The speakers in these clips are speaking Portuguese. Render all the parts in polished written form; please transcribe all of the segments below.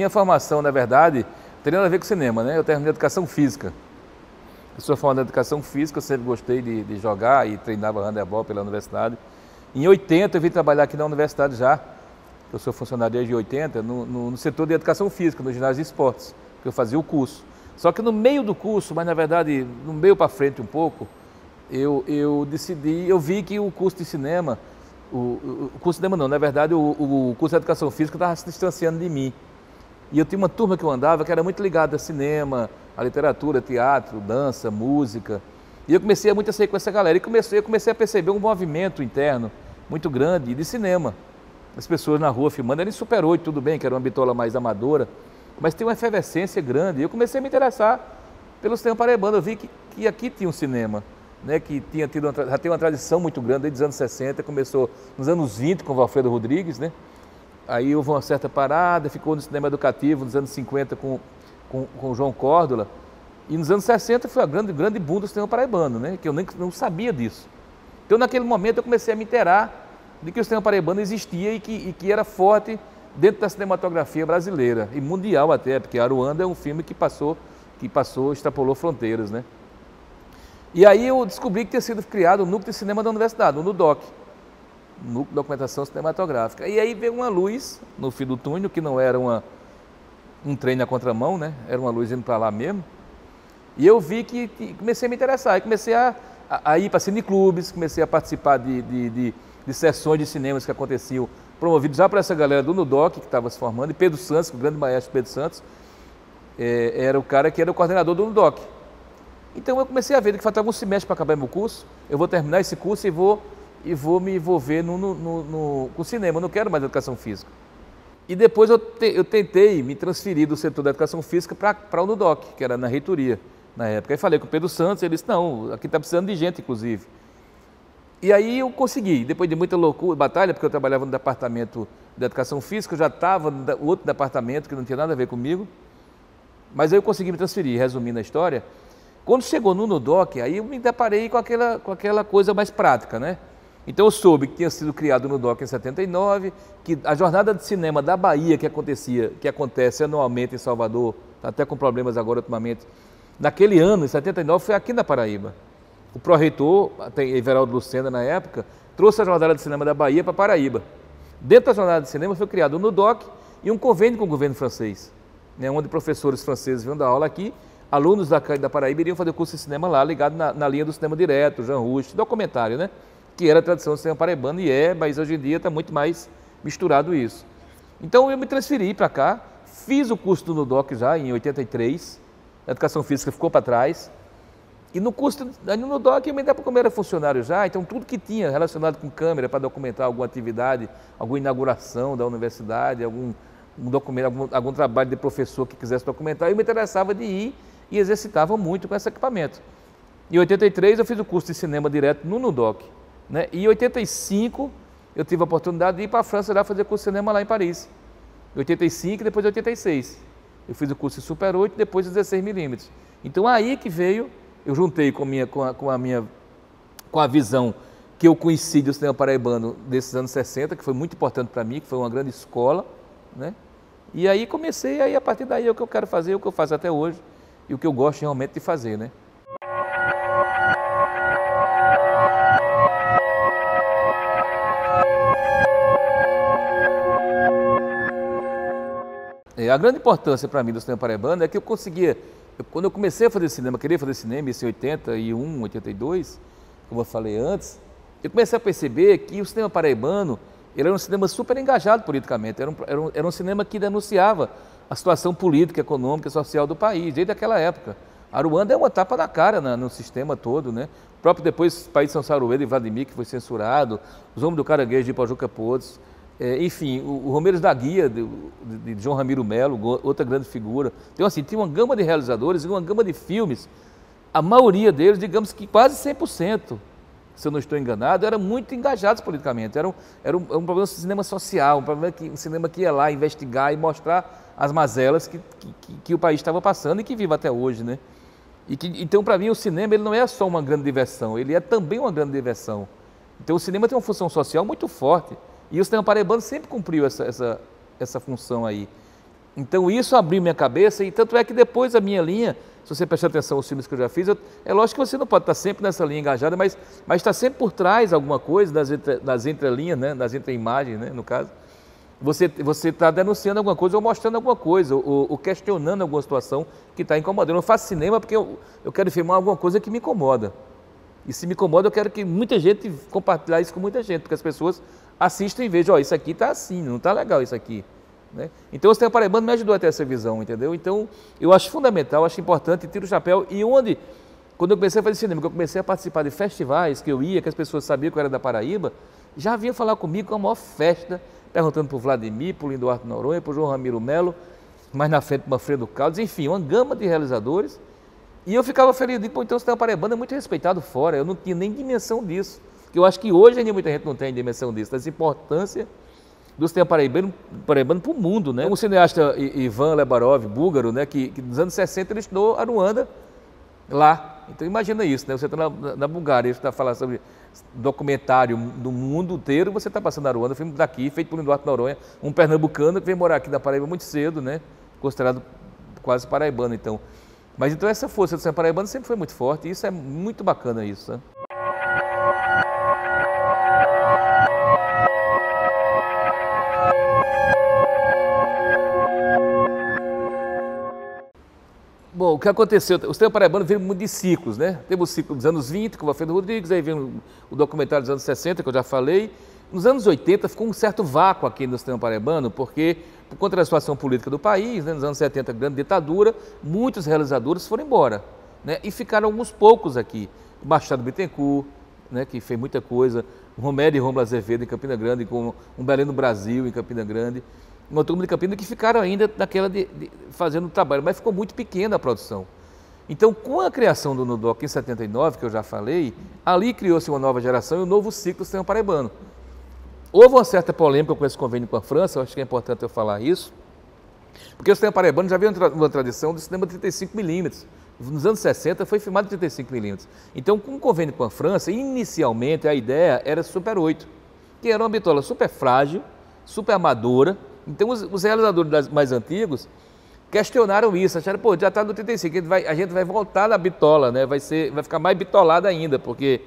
minha formação, na verdade, não tem nada a ver com cinema, né? Eu terminei educação física. Eu sou formado em educação física, eu sempre gostei de jogar e treinava handebol pela universidade. Em 80 eu vim trabalhar aqui na universidade já, eu sou funcionário desde 80, no setor de educação física, no ginásio de esportes, que eu fazia o curso. Só que no meio do curso, mas na verdade no meio para frente um pouco, eu vi que o curso de cinema, o curso de cinema não, na verdade o curso de educação física estava se distanciando de mim. E eu tinha uma turma que eu andava que era muito ligada a cinema, a literatura, teatro, dança, música. E eu comecei a muito a sair com essa galera. E eu comecei a perceber um movimento interno muito grande de cinema. As pessoas na rua filmando, era em Super 8, tudo bem, que era uma bitola mais amadora, mas tem uma efervescência grande. E eu comecei a me interessar pelo cinema paraibano. Eu vi que aqui tinha um cinema, né, que já tem uma tradição muito grande, desde os anos 60, começou nos anos 20 com o Valfredo Rodrigues, né? Aí houve uma certa parada, ficou no cinema educativo nos anos 50 com o João Córdola. E nos anos 60 foi a grande boom do cinema paraibano, né? Que eu nem não sabia disso. Então naquele momento eu comecei a me inteirar de que o cinema paraibano existia e que era forte dentro da cinematografia brasileira e mundial até, porque Aruanda é um filme que extrapolou fronteiras, né? E aí eu descobri que tinha sido criado o Núcleo de Cinema da Universidade, o NUDOC, Núcleo de Documentação Cinematográfica. E aí veio uma luz no fim do túnel, que não era um trem na contramão, né? Era uma luz indo para lá mesmo. E eu vi que comecei a me interessar, e comecei a ir para cineclubes, comecei a participar de sessões de cinemas que aconteciam, promovidos já por essa galera do NUDOC, que estava se formando, e Pedro Santos, o grande maestro Pedro Santos, era o cara que era o coordenador do NUDOC. Então eu comecei a ver que faltava um semestre para acabar meu curso, eu vou terminar esse curso e vou me envolver com cinema, eu não quero mais educação física. E depois eu tentei me transferir do setor da educação física para o NUDOC, que era na reitoria na época. Aí falei com o Pedro Santos, ele disse, não, aqui está precisando de gente, inclusive. E aí eu consegui, depois de muita loucura, batalha, porque eu trabalhava no departamento de educação física, eu já estava no outro departamento que não tinha nada a ver comigo, mas aí eu consegui me transferir, resumindo a história. Quando chegou no NUDOC, aí eu me deparei com aquela coisa mais prática, né? Então eu soube que tinha sido criado o NUDOC em 79, que a jornada de cinema da Bahia que acontece anualmente em Salvador, está até com problemas agora ultimamente, naquele ano, em 79, foi aqui na Paraíba. O pró-reitor, Everaldo Lucena na época, trouxe a jornada de cinema da Bahia para Paraíba. Dentro da jornada de cinema foi criado o NUDOC e um convênio com o governo francês, né, onde professores franceses vinham dar aula aqui, alunos da Paraíba iriam fazer curso de cinema lá, ligado na linha do cinema direto, Jean Rouch, documentário, né? Que era a tradição do cinema paraibano e mas hoje em dia está muito mais misturado isso. Então eu me transferi para cá, fiz o curso do NUDOC já em 83, a educação física ficou para trás, e no curso no NUDOC eu me dei para como era funcionário já, então tudo que tinha relacionado com câmera para documentar alguma atividade, alguma inauguração da universidade, algum trabalho de professor que quisesse documentar, eu me interessava de ir e exercitava muito com esse equipamento. Em 83 eu fiz o curso de cinema direto no NUDOC, né? E em 85 eu tive a oportunidade de ir para a França já fazer curso de cinema lá em Paris. Em 85 e depois em 86. Eu fiz o curso de Super 8 e depois de 16mm. Então aí que veio, eu juntei com a visão que eu conheci do cinema paraibano desses anos 60, que foi muito importante para mim, que foi uma grande escola, né? E aí comecei, aí a partir daí é o que eu quero fazer, o que eu faço até hoje e o que eu gosto realmente de fazer, né? A grande importância para mim do cinema paraibano é que eu conseguia, quando eu comecei a fazer cinema, queria fazer cinema, isso em 81, 82, como eu falei antes, eu comecei a perceber que o cinema paraibano, ele era um cinema super engajado politicamente, era um cinema que denunciava a situação política, econômica e social do país, desde aquela época. Aruanda é uma tapa na cara no sistema todo, né? O próprio depois País de São Saruê de Vladimir, que foi censurado, Os Homens do Caranguejo de Ipajuca Podes, enfim, o Romeiros da Guia, de João Ramiro Melo, outra grande figura. Então, assim, tinha uma gama de realizadores e uma gama de filmes, a maioria deles, digamos que quase 100%, se eu não estou enganado, eram muito engajados politicamente. Era um problema de cinema social, um cinema que ia lá investigar e mostrar as mazelas que o país estava passando e que vive até hoje, né? Então, para mim, o cinema ele não é só uma grande diversão, ele é também uma grande diversão. Então, o cinema tem uma função social muito forte e o cinema paraibano sempre cumpriu essa função aí. Então isso abriu minha cabeça e tanto é que depois a minha linha, se você prestar atenção aos filmes que eu já fiz, é lógico que você não pode estar sempre nessa linha engajada, mas está sempre por trás alguma coisa, nas entrelinhas, né, nas entre-imagens, né, no caso. Você está denunciando alguma coisa ou mostrando alguma coisa, ou questionando alguma situação que está incomodando. Eu faço cinema porque eu quero filmar alguma coisa que me incomoda. E se me incomoda, eu quero que muita gente compartilhe isso com muita gente, porque as pessoas assistem e vejam, ó, isso aqui está assim, não está legal isso aqui. Né? Então o Cinema Paraibano me ajudou a ter essa visão, entendeu? Então eu acho fundamental, acho importante, tiro o chapéu. E quando eu comecei a fazer cinema, que eu comecei a participar de festivais que eu ia, que as pessoas sabiam que eu era da Paraíba, já vinham falar comigo com a maior festa, perguntando para o Vladimir, para o Linduarte Noronha, para o João Ramiro Melo, mais na frente para o Manfredo Caldas, enfim, uma gama de realizadores. E eu ficava feliz, digo, pô, então o Cinema Paraibano é muito respeitado fora, eu não tinha nem dimensão disso. Que eu acho que hoje ainda muita gente não tem dimensão disso, dessa importância do cinema paraibano para o mundo, né? O cineasta Ivan Lebarov, búlgaro, né, que nos anos 60 ele estudou a Ruanda lá. Então imagina isso, né? Você está na Bulgária, você está falando sobre documentário do mundo inteiro, você está passando a Ruanda, filme daqui, feito por Linduarte Noronha, um pernambucano que veio morar aqui na Paraíba muito cedo, né? Considerado quase paraibano, então. Mas então essa força do cinema paraibano sempre foi muito forte e isso é muito bacana isso, né? Bom, o que aconteceu? O cinema paraibano veio muito de ciclos, né? Teve o ciclo dos anos 20, com o Alfredo Rodrigues, aí veio o documentário dos anos 60, que eu já falei. Nos anos 80 ficou um certo vácuo aqui no cinema paraibano, porque por conta da situação política do país, né, nos anos 70, grande ditadura, muitos realizadores foram embora, né? E ficaram alguns poucos aqui. O Machado Bittencourt, né, que fez muita coisa, o Romero e Rômulo Azevedo em Campina Grande, com um Belém no Brasil em Campina Grande. Uma turma de Campina que ficaram ainda naquela fazendo trabalho, mas ficou muito pequena a produção. Então, com a criação do NUDOC em 79, que eu já falei, ali criou-se uma nova geração e um novo ciclo do cinema paraibano. Houve uma certa polêmica com esse convênio com a França, eu acho que é importante eu falar isso, porque o cinema paraibano já havia uma tradição do cinema 35mm. Nos anos 60 foi filmado em 35mm. Então, com o convênio com a França, inicialmente a ideia era Super 8, que era uma bitola super frágil, super amadora. Então os realizadores mais antigos questionaram isso, acharam, pô, já está no 35, a gente vai voltar na bitola, né? Vai ficar mais bitolada ainda, porque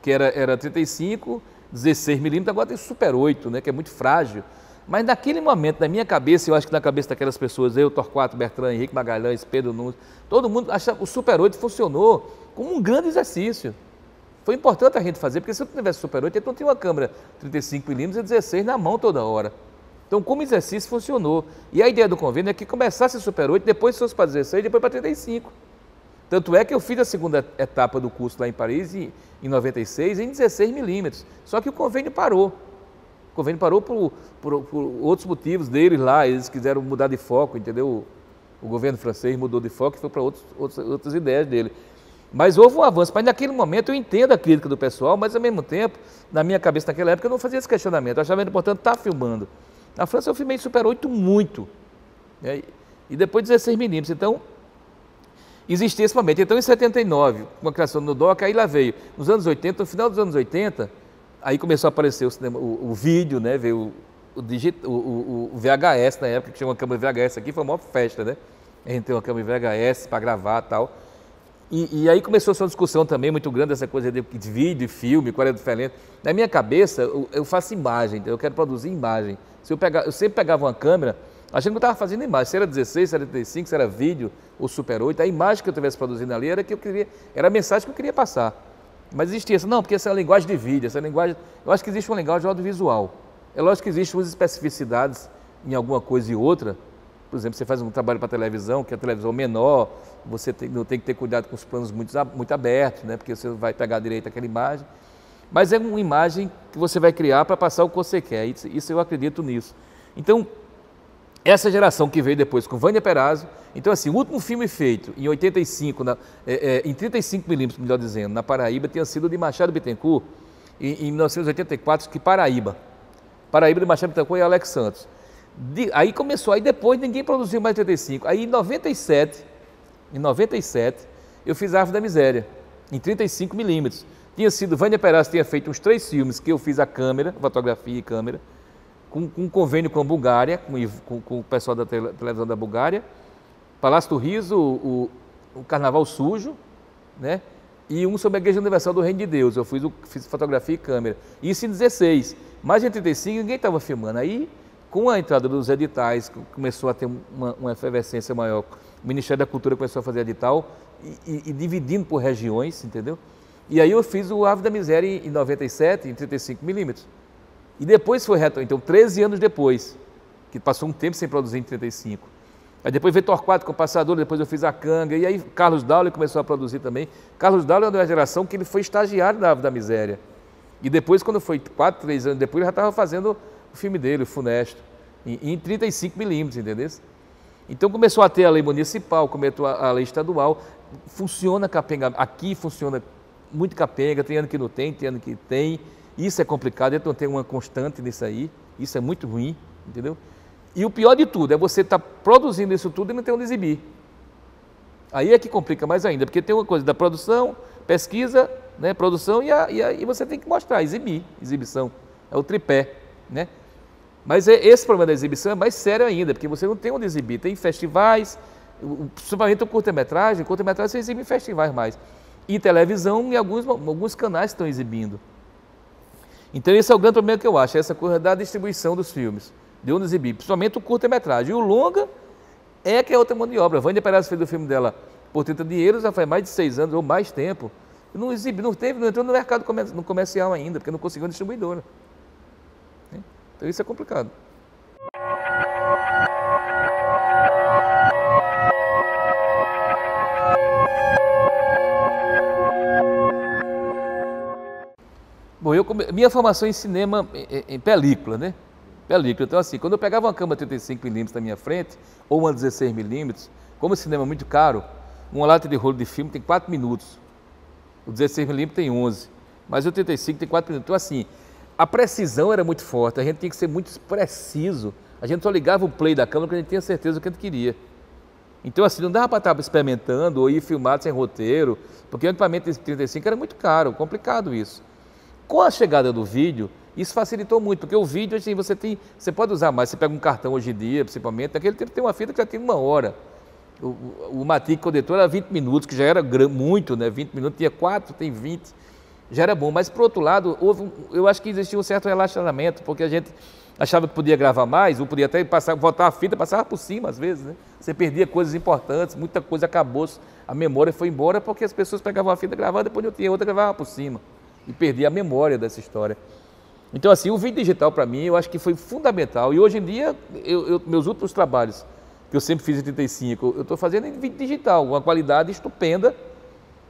era 35, 16mm, agora tem Super 8, né? Que é muito frágil. Mas naquele momento, na minha cabeça, eu acho que na cabeça daquelas pessoas, eu, Torquato, Bertrand, Henrique Magalhães, Pedro Nunes, todo mundo achava que o Super 8 funcionou como um grande exercício. Foi importante a gente fazer, porque se eu tivesse Super 8, eu não tinha uma câmera 35mm e 16 na mão toda hora. Então, como exercício, funcionou. E a ideia do convênio é que começasse Super 8, depois fosse para 16, depois para 35. Tanto é que eu fiz a segunda etapa do curso lá em Paris, em 96, em 16mm. Só que o convênio parou. O convênio parou por outros motivos deles lá, eles quiseram mudar de foco, entendeu? O governo francês mudou de foco e foi para outras ideias dele. Mas houve um avanço, mas naquele momento eu entendo a crítica do pessoal, mas ao mesmo tempo, na minha cabeça naquela época, eu não fazia esse questionamento, eu achava importante estar filmando. Na França eu filmei Super 8 muito, né? E depois 16mm, então existia esse momento. Então em 79, com a criação do NUDOC, aí lá veio. Nos anos 80, no final dos anos 80, aí começou a aparecer o cinema, o vídeo, né? Veio o VHS na época, que tinha uma câmera VHS aqui, foi uma maior festa, né? A gente tem uma câmera VHS para gravar e tal. E aí começou essa discussão também muito grande, essa coisa de vídeo, filme, qual é a diferença. Na minha cabeça, eu faço imagem, eu quero produzir imagem. Eu sempre pegava uma câmera, a gente não estava fazendo imagem, se era 16, se era 35, se era vídeo ou Super 8, a imagem que eu estivesse produzindo ali era a mensagem que eu queria passar. Mas existia essa, não, porque essa é a linguagem de vídeo, essa linguagem, eu acho que existe uma linguagem audiovisual. É lógico que existem umas especificidades em alguma coisa e outra. Por exemplo, você faz um trabalho para televisão, que a televisão é menor, você tem que ter cuidado com os planos muito abertos, né? Porque você vai pegar direito aquela imagem. Mas é uma imagem que você vai criar para passar o que você quer, isso eu acredito nisso. Então, essa geração que veio depois com Vânia Perazzo, então assim, o último filme feito em 85, em 35mm, melhor dizendo, na Paraíba, tinha sido de Machado Bittencourt, em 1984, que Paraíba de Machado Bittencourt e Alex Santos. Aí começou, aí depois ninguém produziu mais 85. Aí em 97, eu fiz Árvore da Miséria, em 35mm. Tinha sido, Vânia Perazzo tinha feito uns 3 filmes que eu fiz a câmera, fotografia e câmera, com um convênio com a Bulgária, com o pessoal da televisão da Bulgária, Palácio do Riso, o Carnaval Sujo, né? E um sobre a Igreja Universal do Reino de Deus. Eu fiz fotografia e câmera. Isso em 16. Mas em 35 ninguém estava filmando. Aí, com a entrada dos editais, começou a ter uma efervescência maior. O Ministério da Cultura começou a fazer edital e dividindo por regiões, entendeu? E aí eu fiz o Ave da Miséria em 97, em 35mm. E depois foi retorno, então 13 anos depois, que passou um tempo sem produzir em 35. Aí depois veio Torquato com o Passador, depois eu fiz a Canga, e aí Carlos Daule começou a produzir também. Carlos Daule é uma geração que ele foi estagiário da Ave da Miséria. E depois, quando foi 4, 3 anos depois, ele já estava fazendo o filme dele, o Funesto, em 35mm, entendeu? Então começou a ter a lei municipal, começou a lei estadual, funciona capenga, aqui funciona muito capenga, tem ano que não tem ano que tem, isso é complicado, então tem uma constante nisso aí, isso é muito ruim, entendeu? E o pior de tudo é você estar produzindo isso tudo e não ter onde exibir. Aí é que complica mais ainda, porque tem uma coisa da produção, pesquisa, né, produção e você tem que mostrar, exibição, é o tripé, né? Mas esse problema da exibição é mais sério ainda, porque você não tem onde exibir, tem festivais, principalmente o curta-metragem você exibe em festivais mais, e televisão e alguns canais estão exibindo. Então esse é o grande problema que eu acho, essa coisa da distribuição dos filmes. De onde exibir, principalmente o curta-metragem. E o longa é que é outra mão de obra. A Vânia Perazzo fez o filme dela por 30 dinheiros, já faz mais de 6 anos ou mais tempo. E não exibiu, não entrou no mercado no comercial ainda, porque não conseguiu uma distribuidora. Então isso é complicado. Bom, minha formação em cinema, em película, né? Película. Então, assim, quando eu pegava uma câmera 35mm na minha frente, ou uma 16mm, como o cinema é muito caro, uma lata de rolo de filme tem 4 minutos. O 16mm tem 11, mas o 35 tem 4 minutos. Então, assim, a precisão era muito forte, a gente tinha que ser muito preciso. A gente só ligava o play da câmera porque a gente tinha certeza do que a gente queria. Então, assim, não dava para estar experimentando ou ir filmado sem roteiro, porque o equipamento de 35 era muito caro, complicado isso. Com a chegada do vídeo, isso facilitou muito, porque o vídeo, assim, você pode usar mais, você pega um cartão hoje em dia, principalmente, naquele tempo tem uma fita que já tem 1 hora. O Matic Condentor era 20 minutos, que já era muito, né? 20 minutos, tinha 4, tem 20, já era bom. Mas, por outro lado, eu acho que existia um certo relaxamento, porque a gente achava que podia gravar mais, ou podia até voltar a fita, passava por cima, às vezes, né? Você perdia coisas importantes, muita coisa acabou, a memória foi embora, porque as pessoas pegavam a fita, gravavam, depois eu tinha outra, gravava por cima. E perdia a memória dessa história. Então, assim, o vídeo digital, para mim, eu acho que foi fundamental. E hoje em dia, meus últimos trabalhos, que eu sempre fiz em 35, eu estou fazendo em vídeo digital, uma qualidade estupenda,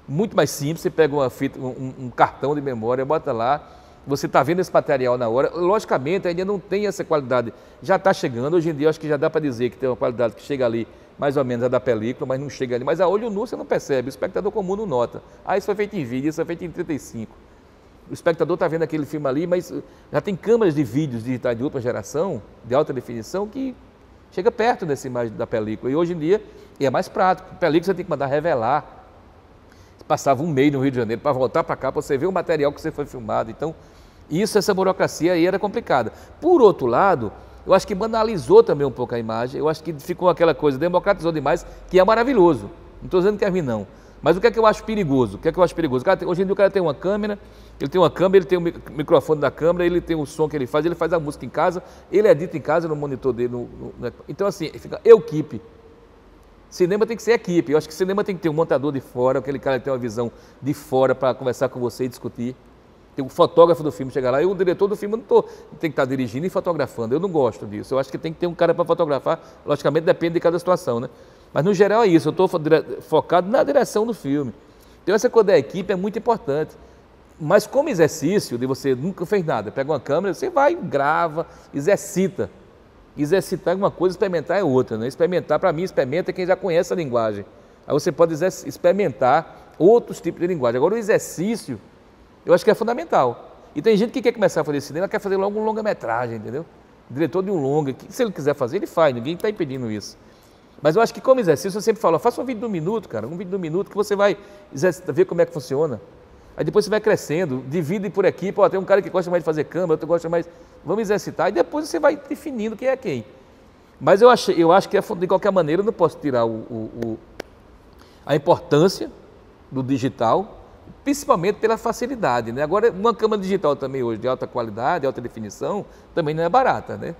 muito mais simples. Você pega uma fita, um cartão de memória, bota lá, você está vendo esse material na hora. Logicamente, ainda não tem essa qualidade, já está chegando. Hoje em dia, eu acho que já dá para dizer que tem uma qualidade que chega ali, mais ou menos a da película, mas não chega ali. Mas a olho nu você não percebe, o espectador comum não nota. Ah, isso foi feito em vídeo, isso foi feito em 35. O espectador está vendo aquele filme ali, mas já tem câmeras de vídeos digitais de última geração, de alta definição, que chega perto dessa imagem da película. E hoje em dia é mais prático. A película você tem que mandar revelar. Você passava um mês no Rio de Janeiro para voltar para cá, para você ver o material que você foi filmado. Então, essa burocracia aí era complicada. Por outro lado, eu acho que banalizou também um pouco a imagem. Eu acho que ficou aquela coisa, democratizou demais, que é maravilhoso. Não estou dizendo que é ruim, não. Mas o que é que eu acho perigoso? Hoje em dia o cara tem uma câmera, ele tem o microfone da câmera, ele tem o som que ele faz a música em casa, ele edita em casa no monitor dele. Então, assim, fica equipe. Cinema tem que ser equipe. Eu acho que cinema tem que ter um montador de fora, aquele cara que tem uma visão de fora para conversar com você e discutir. Tem o fotógrafo do filme chegar lá, e o diretor do filme tem que estar dirigindo e fotografando. Eu não gosto disso. Eu acho que tem que ter um cara para fotografar. Logicamente, depende de cada situação, né? Mas, no geral, é isso. Eu estou focado na direção do filme. Então, essa coisa da equipe é muito importante. Mas, como exercício, de você nunca fez nada, pega uma câmera, você vai, grava, exercita. Exercitar é uma coisa, experimentar é outra, né? Experimentar, para mim, experimenta é quem já conhece a linguagem. Aí você pode experimentar outros tipos de linguagem. Agora, o exercício, eu acho que é fundamental. E tem gente que quer começar a fazer cinema, quer fazer logo um longa-metragem, entendeu? O diretor de um longa, que, se ele quiser fazer, ele faz, ninguém está impedindo isso. Mas eu acho que como exercício, eu sempre falo, faça um vídeo de 1 minuto, cara, um vídeo de 1 minuto que você vai ver como é que funciona. Aí depois você vai crescendo, divide por equipe, ó, tem um cara que gosta mais de fazer câmera, outro gosta mais, vamos exercitar, e depois você vai definindo quem é quem. Mas eu acho que de qualquer maneira eu não posso tirar a importância do digital, principalmente pela facilidade, né? Agora, uma câmera digital também hoje de alta qualidade, alta definição, também não é barata, né?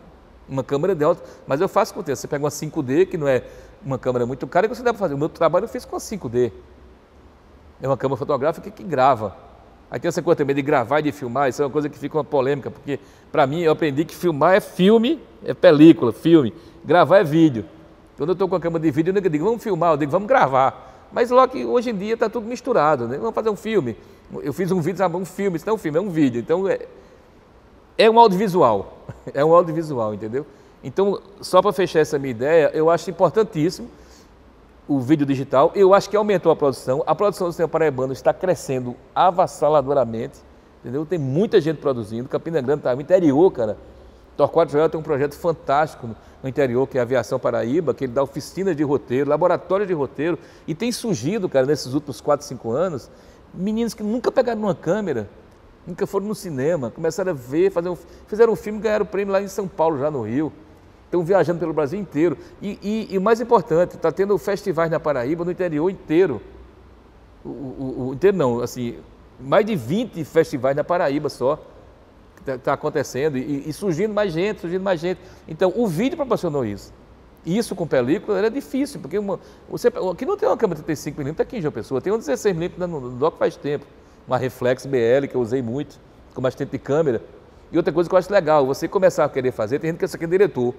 Uma câmera de alta, mas eu faço com o tempo. Você pega uma 5D, que não é uma câmera muito cara, que você deve fazer. O meu trabalho eu fiz com a 5D. É uma câmera fotográfica que grava. Aí tem essa coisa também de gravar e de filmar, isso é uma coisa que fica uma polêmica, porque para mim eu aprendi que filmar é filme, é película, filme, gravar é vídeo. Quando eu estou com a câmera de vídeo, eu não digo, vamos filmar, eu digo, vamos gravar. Mas logo que hoje em dia está tudo misturado, né? Vamos fazer um filme. Eu fiz um vídeo, sabe, um filme, isso não é um filme, é um vídeo. Então é um audiovisual, é um audiovisual, entendeu? Então, só para fechar essa minha ideia, eu acho importantíssimo o vídeo digital. Eu acho que aumentou a produção do cinema paraibano está crescendo avassaladoramente, entendeu? Tem muita gente produzindo, Campina Grande está no interior, cara. Torquato Joel tem um projeto fantástico no interior, que é a Aviação Paraíba, que ele dá oficinas de roteiro, laboratório de roteiro, e tem surgido, cara, nesses últimos 4, 5 anos, meninos que nunca pegaram uma câmera, nunca foram no cinema, começaram a ver, fizeram um filme e ganharam o prêmio lá em São Paulo, já no Rio. Estão viajando pelo Brasil inteiro. E o mais importante, está tendo festivais na Paraíba, no interior inteiro. Inteiro não, assim, mais de 20 festivais na Paraíba só. Está acontecendo e surgindo mais gente. Então, o vídeo proporcionou isso. E isso com película era difícil, porque aqui não tem uma câmera 35mm, aqui em João Pessoa, tem um 16mm no dock faz tempo. Uma Reflex BL, que eu usei muito, como assistente de câmera. E outra coisa que eu acho legal, você começar a querer fazer, tem gente que é diretor.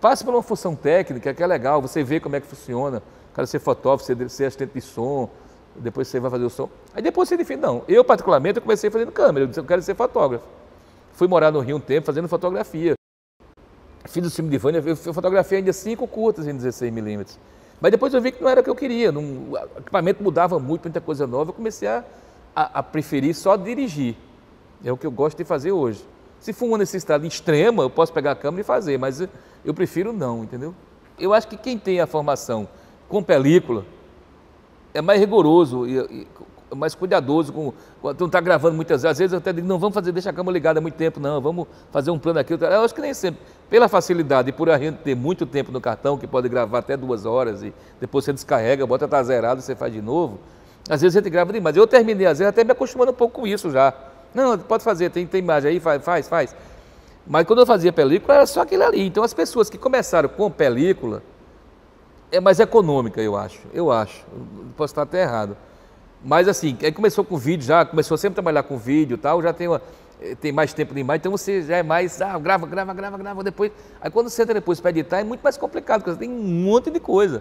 Passe por uma função técnica, que é legal, você vê como é que funciona. O cara ser fotógrafo, ser assistente de som, depois você vai fazer o som. Aí depois você define, não. Eu, particularmente, eu comecei fazendo câmera, eu disse, eu quero ser fotógrafo. Fui morar no Rio um tempo fazendo fotografia. Fiz o filme de Vânia, eu fotografei ainda 5 curtas em 16mm. Mas depois eu vi que não era o que eu queria, o equipamento mudava muito, muita coisa nova, eu comecei a preferir só dirigir. É o que eu gosto de fazer hoje. Se for uma necessidade extrema, eu posso pegar a câmera e fazer, mas eu prefiro não, entendeu? Eu acho que quem tem a formação com película é mais rigoroso e mais cuidadoso quando não está gravando muitas vezes. Às vezes eu até digo, não, vamos fazer, deixa a câmera ligada há muito tempo, não, vamos fazer um plano aqui. Eu acho que nem sempre, pela facilidade e por a gente ter muito tempo no cartão, que pode gravar até 2 horas e depois você descarrega, bota, tá zerado, você faz de novo. Às vezes a gente grava demais. Eu terminei, às vezes, até me acostumando um pouco com isso já. Não, pode fazer, tem imagem aí, faz. Mas quando eu fazia película, era só aquilo ali. Então as pessoas que começaram com película é mais econômica, eu acho. Posso estar até errado. Mas assim, aí começou com vídeo já, começou sempre a trabalhar com vídeo e tal, já tem mais tempo de imagem, então você já é mais, grava depois. Aí quando você entra depois para editar é muito mais complicado, porque você tem um monte de coisa.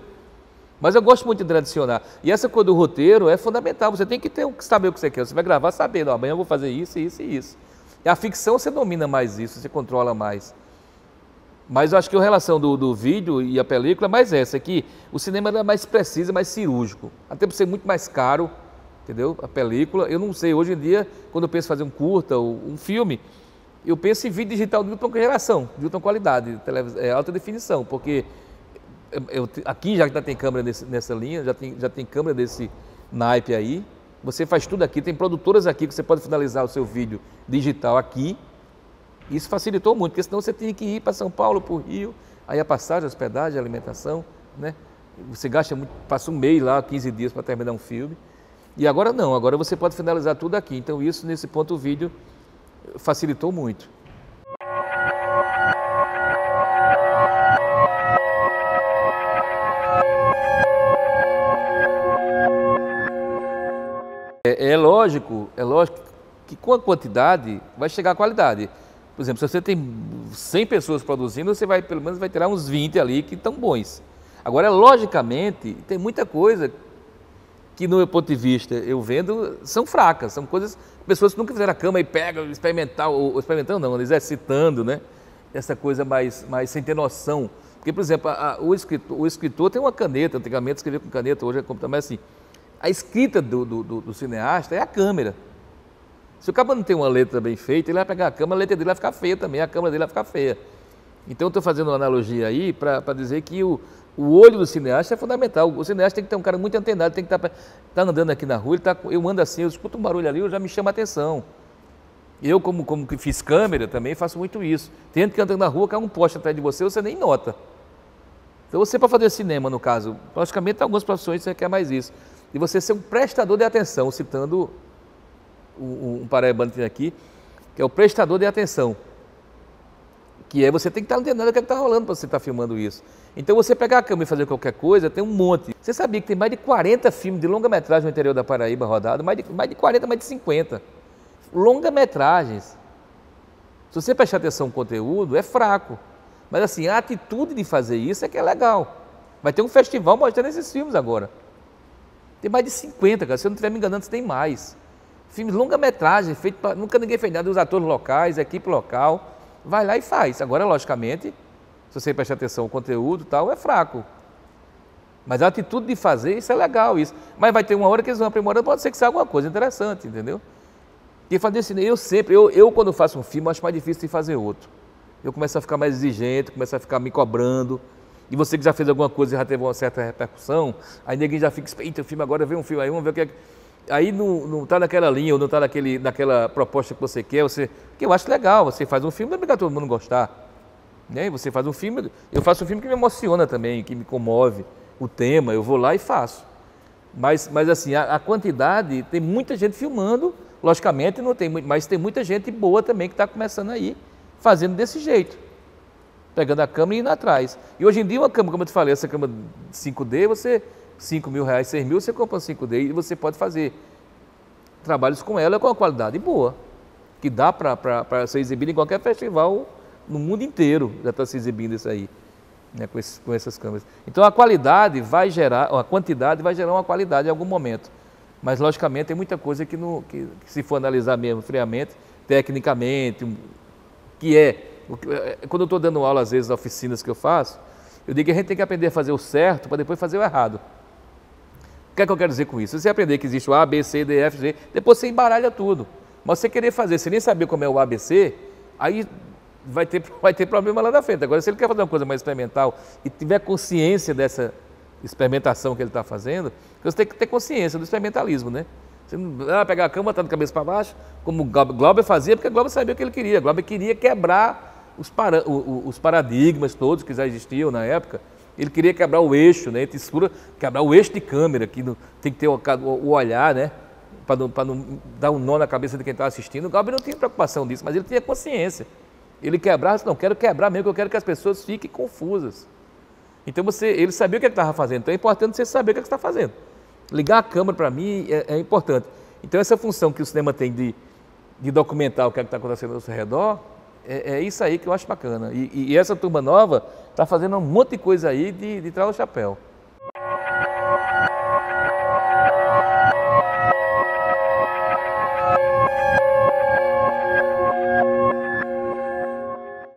Mas eu gosto muito de tradicionar. E essa coisa do roteiro é fundamental, você tem que saber o que você quer. Você vai gravar sabendo, amanhã eu vou fazer isso, isso e isso. E a ficção você domina mais isso, você controla mais. Mas eu acho que a relação do vídeo e a película é mais essa, que o cinema é mais preciso, mais cirúrgico. Até por ser muito mais caro, entendeu? A película, eu não sei, hoje em dia, quando eu penso em fazer um curta ou um filme, eu penso em vídeo digital de última geração, de última qualidade, alta definição, porque aqui já tem câmera nessa linha, já tem câmera desse naipe aí, você faz tudo aqui, tem produtoras aqui que você pode finalizar o seu vídeo digital aqui. Isso facilitou muito, porque senão você tinha que ir para São Paulo, para o Rio, aí a passagem, a hospedagem, a alimentação, né? Você gasta muito, passa um mês lá, 15 dias para terminar um filme. E agora não, agora você pode finalizar tudo aqui. Então isso, nesse ponto, o vídeo facilitou muito. É lógico que com a quantidade vai chegar a qualidade. Por exemplo, se você tem 100 pessoas produzindo, você pelo menos vai tirar uns 20 ali que estão bons. Agora, logicamente, tem muita coisa que, no meu ponto de vista, eu vendo, são fracas, são pessoas que nunca fizeram a cama e pegam, experimentando não, exercitando, né? Essa coisa mais sem ter noção. Porque, por exemplo, o escritor tem uma caneta, antigamente escrevia com caneta, hoje é computador, mas assim, a escrita do cineasta é a câmera. Se o cara não tem uma letra bem feita, ele vai pegar a câmera, a letra dele vai ficar feia também, a câmera dele vai ficar feia. Então eu estou fazendo uma analogia aí para dizer que o olho do cineasta é fundamental. O cineasta tem que ter um cara muito antenado, tem que estar andando aqui na rua, eu ando assim, eu escuto um barulho ali, eu já me chama a atenção. Eu, como que fiz câmera, também faço muito isso. Tem gente que anda na rua, cai um poste atrás de você nem nota. Então você, para fazer cinema, no caso, logicamente algumas profissões você quer mais isso. E você ser um prestador de atenção, citando um paraibano que tem aqui, que é o prestador de atenção. Que é você tem que estar entendendo o que está rolando para você estar filmando isso. Então você pegar a câmera e fazer qualquer coisa, tem um monte. Você sabia que tem mais de 40 filmes de longa-metragem no interior da Paraíba rodado, mais de 40, mais de 50. Longa-metragens. Se você prestar atenção no conteúdo, é fraco. Mas assim, a atitude de fazer isso é que é legal. Vai ter um festival mostrando esses filmes agora. Tem mais de 50, cara. Se eu não estiver me enganando, tem mais. Filmes longa-metragem, feito para... Nunca ninguém fez nada, os atores locais, equipe local. Vai lá e faz. Agora, logicamente, se você prestar atenção no conteúdo e tal, é fraco. Mas a atitude de fazer, isso é legal, isso. Mas vai ter uma hora que eles vão aprimorando, pode ser que seja alguma coisa interessante, entendeu? E fazer cinema, eu quando faço um filme, acho mais difícil de fazer outro. Eu começo a ficar mais exigente, começo a ficar me cobrando. E você que já fez alguma coisa e já teve uma certa repercussão, aí ninguém já fica, eita, o filme agora, vem um filme aí, vamos ver o que é. Aí não está naquela linha, ou não está naquela proposta que você quer, que eu acho legal, você faz um filme, não é obrigado todo mundo gostar. Né? Você faz um filme, eu faço um filme que me emociona também, que me comove, o tema, eu vou lá e faço. Mas assim, a quantidade, tem muita gente filmando, logicamente não tem muito, mas tem muita gente boa também que está começando aí, fazendo desse jeito. Pegando a câmera e indo atrás. E hoje em dia uma câmera, como eu te falei, essa câmera 5D, você... 5 mil reais, 6 mil, você compra um 5D e você pode fazer trabalhos com ela com uma qualidade boa, que dá para ser exibido em qualquer festival no mundo inteiro, já está se exibindo isso aí, né, com essas câmeras. Então a qualidade vai gerar, a quantidade vai gerar uma qualidade em algum momento, mas logicamente tem muita coisa que se for analisar mesmo friamente, tecnicamente, quando eu estou dando aula às vezes nas oficinas que eu faço, eu digo que a gente tem que aprender a fazer o certo para depois fazer o errado. O que é que eu quero dizer com isso? Você aprender que existe o A, B, C, D, F, G, depois você embaralha tudo. Mas você querer fazer, você nem saber como é o ABC, aí vai ter problema lá na frente. Agora, se ele quer fazer uma coisa mais experimental e tiver consciência dessa experimentação que ele está fazendo, você tem que ter consciência do experimentalismo, né? Você não vai pegar a cama, botar de cabeça para baixo, como o Glauber fazia, porque o Glauber sabia o que ele queria. O Glauber queria quebrar os paradigmas todos que já existiam na época. Ele queria quebrar o eixo, né? Quebrar o eixo de câmera, que tem que ter o olhar, né? Para não dar um nó na cabeça de quem está assistindo. O Glauber não tinha preocupação disso, mas ele tinha consciência. Ele quebrava, não, quero quebrar mesmo, eu quero que as pessoas fiquem confusas. Então ele sabia o que ele estava fazendo, então é importante você saber o que você está fazendo. Ligar a câmera para mim é importante. Então essa função que o cinema tem de documentar o que está acontecendo ao seu redor, é isso aí que eu acho bacana. E essa turma nova está fazendo um monte de coisa aí de tirar o chapéu.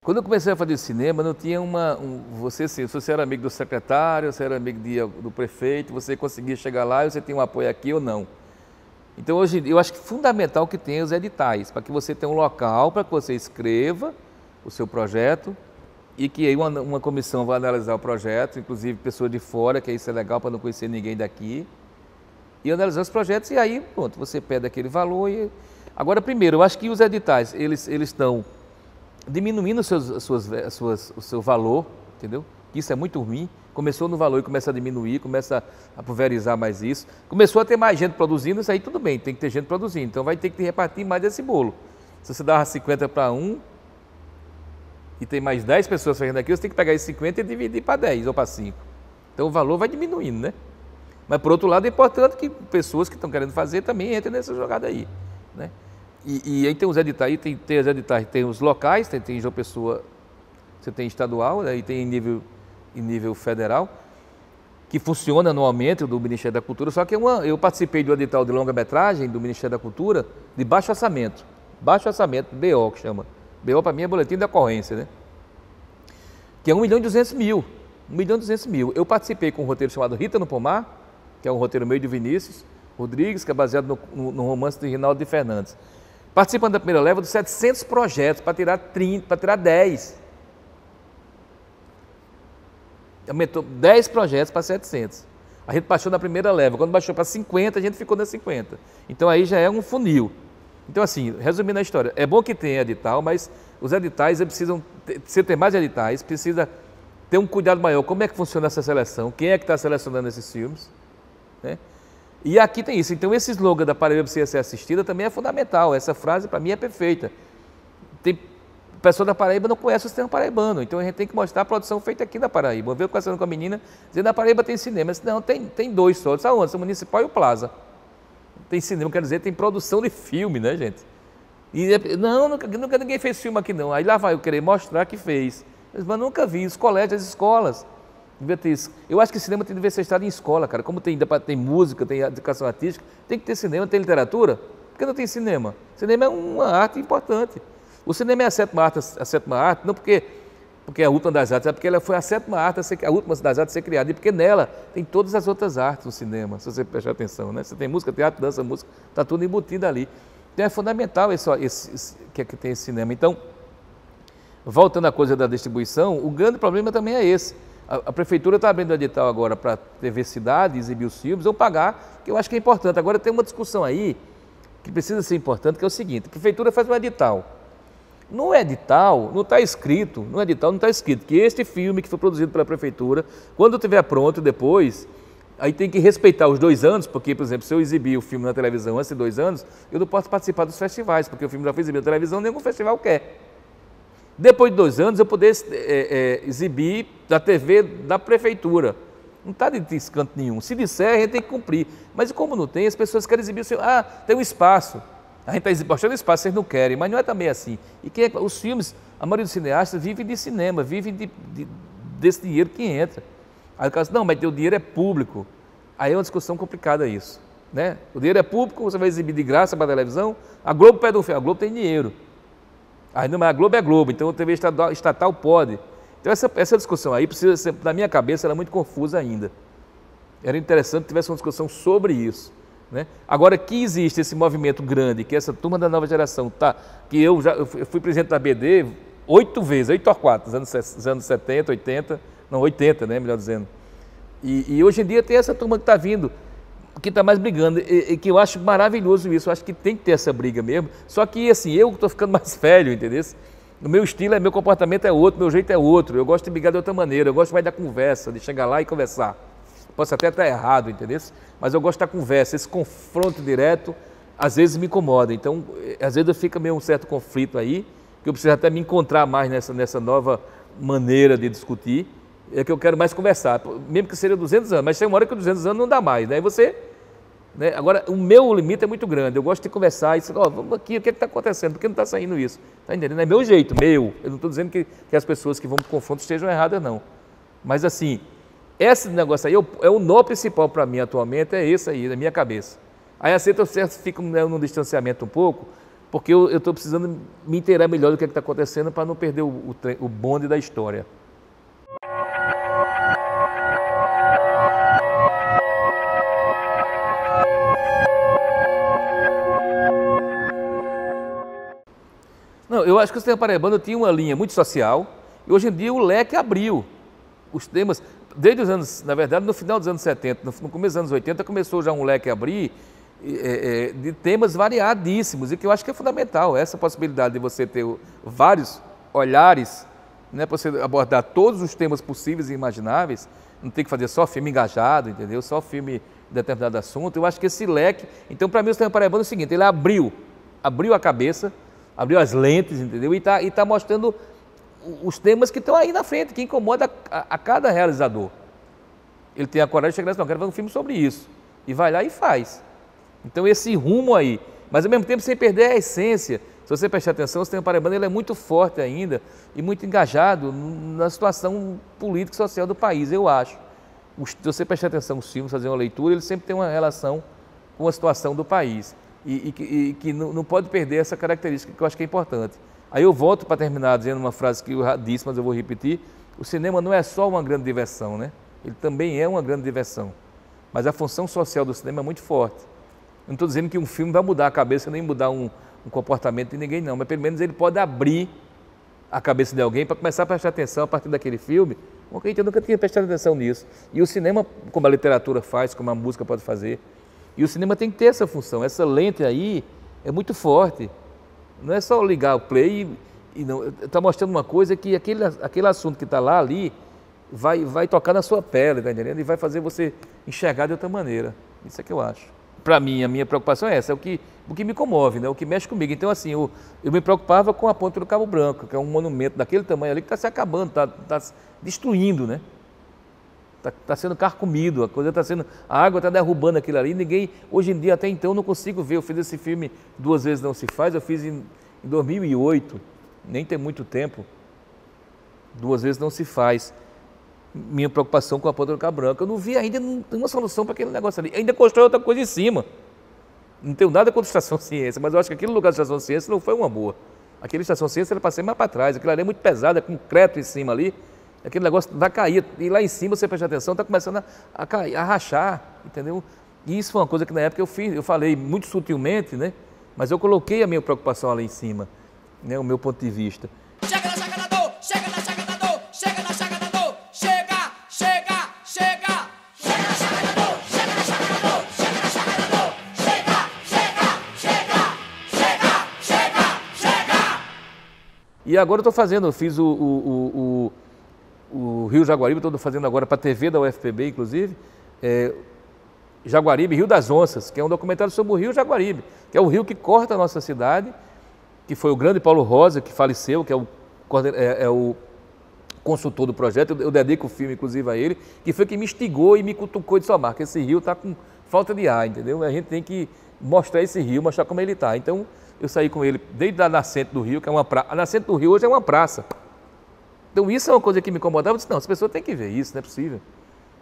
Quando eu comecei a fazer cinema, não tinha se você era amigo do secretário, você era amigo do prefeito, você conseguia chegar lá e você tinha um apoio aqui ou não. Então hoje eu acho que fundamental que tenha os editais, para que você tenha um local para que você escreva o seu projeto e que aí uma comissão vai analisar o projeto, inclusive pessoas de fora, que isso é legal para não conhecer ninguém daqui, e analisar os projetos e aí pronto, você pede aquele valor. Agora primeiro, eu acho que os editais, eles estão diminuindo o seu valor, entendeu? Isso é muito ruim. Começou no valor e começa a diminuir, começa a pulverizar mais isso. Começou a ter mais gente produzindo, isso aí tudo bem, tem que ter gente produzindo. Então vai ter que repartir mais desse bolo. Se você dava 50 para um e tem mais 10 pessoas fazendo aquilo, você tem que pegar esses 50 e dividir para 10 ou para 5. Então o valor vai diminuindo, né? Mas por outro lado é importante que pessoas que estão querendo fazer também entrem nessa jogada aí, né? E aí tem os editais, tem os editais, tem os locais, tem João Pessoa, você tem estadual, né, e tem em nível federal, que funciona anualmente do Ministério da Cultura, só que eu participei do edital de longa-metragem do Ministério da Cultura de baixo orçamento, BO que chama. BO para mim é boletim de ocorrência, né? Que é 1.200.000, 1.200.000. Eu participei com um roteiro chamado Rita no Pomar, que é um roteiro meio de Vinícius Rodrigues, que é baseado no romance de Rinaldo de Fernandes. Participando da primeira leva de 700 projetos para tirar 10. aumentou 10 projetos para 700. A gente baixou na primeira leva, quando baixou para 50, a gente ficou nas 50. Então aí já é um funil. Então assim, resumindo a história, é bom que tenha edital, mas os editais precisam, se ter mais editais, precisa ter um cuidado maior. Como é que funciona essa seleção? Quem é que está selecionando esses filmes? Né? E aqui tem isso. Então esse slogan da Paraíba precisa ser assistida também é fundamental. Essa frase para mim é perfeita. Tem pessoa da Paraíba não conhece o sistema paraibano, então a gente tem que mostrar a produção feita aqui na Paraíba. Eu vejo conversando com a menina, dizendo na Paraíba tem cinema. Disse, não, tem dois só. Sabe onde? O Municipal e o Plaza. Tem cinema, quer dizer, tem produção de filme, né, gente? E não, nunca ninguém fez filme aqui não. Aí lá vai eu querer mostrar que fez. Mas nunca vi, os colégios, as escolas. Devia ter isso. Eu acho que cinema devia ser estudado em escola, cara. Como tem música, tem educação artística, tem que ter cinema, tem literatura. Por que não tem cinema? Cinema é uma arte importante. O cinema é a sétima arte, não porque é a última das artes, é porque ela foi a sétima arte, a última das artes a ser criada, e porque nela tem todas as outras artes no cinema, se você prestar atenção, né? Você tem música, teatro, dança, música, está tudo embutido ali. Então é fundamental que tem esse cinema. Então, voltando à coisa da distribuição, o grande problema também é esse. A prefeitura está abrindo o edital agora para TV Cidade, exibir os filmes, ou pagar, que eu acho que é importante. Agora tem uma discussão aí, que precisa ser importante, que é o seguinte, a prefeitura faz um edital. No edital não está escrito, que este filme que foi produzido pela prefeitura, quando estiver pronto depois, aí tem que respeitar os 2 anos, porque, por exemplo, se eu exibir o filme na televisão antes de 2 anos, eu não posso participar dos festivais, porque o filme já foi exibido na televisão, nenhum festival quer. Depois de 2 anos, eu poder exibir da TV da prefeitura. Não está de descanto nenhum. Se disser, a gente tem que cumprir. Mas como não tem, as pessoas querem exibir o filme. Ah, tem um espaço. A gente está mostrando espaço, vocês não querem, mas não é também assim. E os filmes, a maioria dos cineastas vive de cinema, vive desse dinheiro que entra. Aí o cara diz, não, mas o dinheiro é público. Aí é uma discussão complicada isso. Né? O dinheiro é público, você vai exibir de graça para a televisão, a Globo pede um filme, a Globo tem dinheiro. Aí não, mas a Globo é Globo, então a TV estatal pode. Então essa discussão aí precisa ser, na minha cabeça, ela é muito confusa ainda. Era interessante que tivesse uma discussão sobre isso. Né? Agora que existe esse movimento grande, que essa turma da nova geração que eu fui presidente da BD 8 vezes, 8 ou 4, nos anos 70, 80, não, 80, né, melhor dizendo. E hoje em dia tem essa turma que está vindo, que está mais brigando, e que eu acho maravilhoso isso, eu acho que tem que ter essa briga mesmo, só que assim, eu estou ficando mais velho, entendeu? O meu estilo, meu comportamento é outro, meu jeito é outro, eu gosto de brigar de outra maneira, eu gosto mais da conversa, de chegar lá e conversar. Posso até estar errado, entendeu? Mas eu gosto da conversa, esse confronto direto, às vezes me incomoda. Então, às vezes fica meio um certo conflito aí, que eu preciso até me encontrar mais nessa nova maneira de discutir, é que eu quero mais conversar, mesmo que seja 200 anos, mas tem uma hora que 200 anos não dá mais, né? Né? Agora, o meu limite é muito grande, eu gosto de conversar e dizer, vamos aqui, o que está acontecendo, por que não está saindo isso? Está entendendo? É meu jeito, eu não estou dizendo que as pessoas que vão para o confronto estejam erradas, não. Mas assim, esse negócio aí é o nó principal para mim atualmente, é esse aí, na minha cabeça. Aí aceita o certo, fica num distanciamento um pouco, porque eu estou precisando me inteirar melhor do que está acontecendo para não perder o bonde da história. Não, eu acho que o cinema paraibano tinha uma linha muito social, e hoje em dia o leque abriu. Os temas, desde os anos, na verdade, no final dos anos 70, no começo dos anos 80, começou já um leque a abrir de temas variadíssimos, e que eu acho que é fundamental, essa possibilidade de você ter vários olhares, né, para você abordar todos os temas possíveis e imagináveis, não tem que fazer só filme engajado, entendeu? Só filme de determinado assunto. Eu acho que esse leque, então para mim o cinema paraibano é o seguinte, ele abriu a cabeça, abriu as lentes, entendeu? E tá mostrando os temas que estão aí na frente, que incomoda a cada realizador. Ele tem a coragem de chegar e dizer, não, quero fazer um filme sobre isso. E vai lá e faz. Então esse rumo aí, mas ao mesmo tempo sem perder a essência. Se você prestar atenção, o cinema paraibano ele é muito forte ainda e muito engajado na situação política e social do país, eu acho. Se você prestar atenção nos filmes, fazer uma leitura, ele sempre tem uma relação com a situação do país. E que não pode perder essa característica que eu acho que é importante. Aí eu volto para terminar dizendo uma frase que eu já disse, mas eu vou repetir. O cinema não é só uma grande diversão, né? Ele também é uma grande diversão. Mas a função social do cinema é muito forte. Eu não estou dizendo que um filme vai mudar a cabeça, nem mudar um comportamento de ninguém, não. Mas pelo menos ele pode abrir a cabeça de alguém para começar a prestar atenção a partir daquele filme Ok, então eu nunca tinha prestado atenção nisso. E o cinema, como a literatura faz, como a música pode fazer, e o cinema tem que ter essa função. Essa lente aí é muito forte. Não é só ligar o play e não. Está mostrando uma coisa que aquele assunto que está lá ali vai tocar na sua pele, tá entendendo? E vai fazer você enxergar de outra maneira. Isso é que eu acho. Para mim, a minha preocupação é essa, é o que me comove, né? O que mexe comigo. Então, assim, eu me preocupava com a Ponte do Cabo Branco, que é um monumento daquele tamanho ali que está se acabando, está destruindo, né? Está sendo carcomido, a água está derrubando aquilo ali. Ninguém, hoje em dia, até então, eu não consigo ver. Eu fiz esse filme Duas Vezes Não Se Faz, eu fiz em 2008, nem tem muito tempo. Duas Vezes Não Se Faz. Minha preocupação com a Ponte do Cabo Branco. Eu não vi ainda uma solução para aquele negócio ali. Ainda constrói outra coisa em cima. Não tenho nada contra a Estação Ciência, mas eu acho que aquele lugar da Estação Ciência não foi uma boa. Aquela Estação Ciência era para ser mais para trás. Aquilo ali é muito pesado, é concreto em cima ali. Aquele negócio vai cair. E lá em cima, você presta atenção, está começando a cair, a rachar, entendeu? E isso foi uma coisa que na época eu falei muito sutilmente, né? Mas eu coloquei a minha preocupação ali em cima, né? O meu ponto de vista. Chega na chaga da dor, chega na chaga da dor, chega na chaga da dor, chega, chega, chega. Chega na chaga da dor, chega na chaga da dor, chega na chaga da dor, chega, chega, chega, chega, chega. E agora eu fiz o Rio Jaguaribe, estou fazendo agora para a TV da UFPB, inclusive, Jaguaribe, Rio das Onças, que é um documentário sobre o Rio Jaguaribe, que é o rio que corta a nossa cidade, que foi o grande Paulo Rosa, que faleceu, que é o consultor do projeto. Eu dedico o filme, inclusive, a ele, que foi quem me instigou e me cutucou de Marca, esse rio está com falta de ar, entendeu? A gente tem que mostrar esse rio, mostrar como ele está. Então, eu saí com ele desde a nascente do rio, que é uma praça. A nascente do rio hoje é uma praça. Então, isso é uma coisa que me incomodava. Eu disse, não, as pessoas têm que ver isso, não é possível.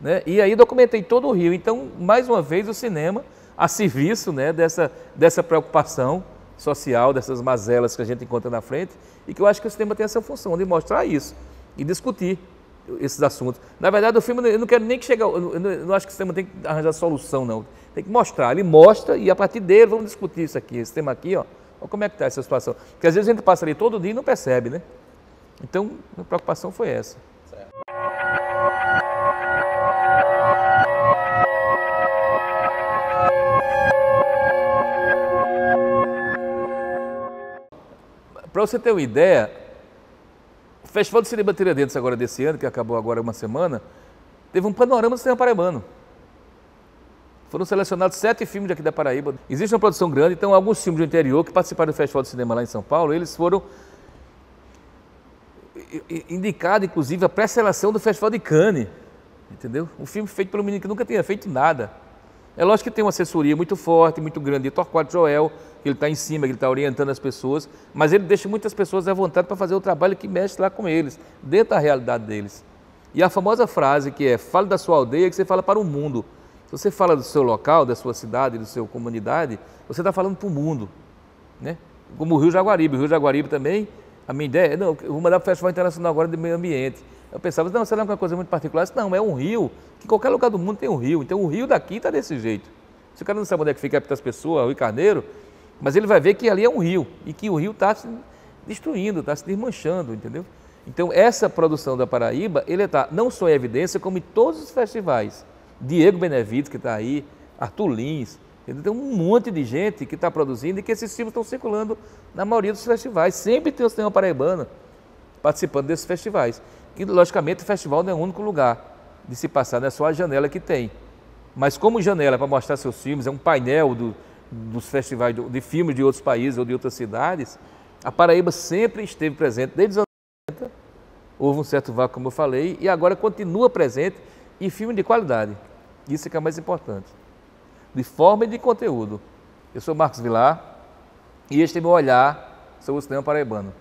Né? E aí documentei todo o rio. Então, mais uma vez, o cinema a serviço, né, dessa preocupação social, dessas mazelas que a gente encontra na frente, e que eu acho que o cinema tem essa função de mostrar isso e discutir esses assuntos. Na verdade, o filme, eu não quero nem que chegue, eu não acho que o cinema tem que arranjar solução, não. Tem que mostrar. Ele mostra e a partir dele vamos discutir isso aqui, esse tema aqui, ó. Olha como é que está essa situação. Porque às vezes a gente passa ali todo dia e não percebe, né? Então, minha preocupação foi essa. Para você ter uma ideia, o Festival de Cinema Tiradentes agora desse ano, que acabou agora uma semana, teve um panorama do cinema paraibano. Foram selecionados 7 filmes daqui da Paraíba. Existe uma produção grande, então alguns filmes do interior que participaram do Festival de Cinema lá em São Paulo, eles foram indicados, inclusive, a pré-seleção do Festival de Cannes, entendeu? Um filme feito pelo menino que nunca tinha feito nada. É lógico que tem uma assessoria muito forte, muito grande, de Torquato Joel, que ele está em cima, que ele está orientando as pessoas, mas ele deixa muitas pessoas à vontade para fazer o trabalho que mexe lá com eles, dentro da realidade deles. E a famosa frase que é, fale da sua aldeia, que você fala para o mundo. Se você fala do seu local, da sua cidade, da sua comunidade, você está falando para o mundo, né? Como o Rio Jaguaribe. O Rio Jaguaribe também, a minha ideia, não, eu vou mandar para o Festival Internacional agora de Meio Ambiente. Eu pensava, não, será uma coisa muito particular? Não, é um rio, que qualquer lugar do mundo tem um rio, então o rio daqui está desse jeito. Se o cara não sabe onde é que fica as pessoas, o Rio Carneiro, mas ele vai ver que ali é um rio, e que o rio está se destruindo, está se desmanchando, entendeu? Então essa produção da Paraíba, ele está não só em evidência, como em todos os festivais. Diego Benevides, que está aí, Arthur Lins, tem um monte de gente que está produzindo e que esses filmes estão circulando na maioria dos festivais. Sempre tem o cinema paraibano participando desses festivais. E, logicamente, o festival não é o único lugar de se passar, não é só a janela que tem. Mas como janela para mostrar seus filmes, é um painel dos festivais de filmes de outros países ou de outras cidades, a Paraíba sempre esteve presente, desde os anos 90, houve um certo vácuo, como eu falei, e agora continua presente em filme de qualidade. Isso é que é mais importante. De forma e de conteúdo. Eu sou Marcos Vilar e este é meu olhar sobre o cinema paraibano.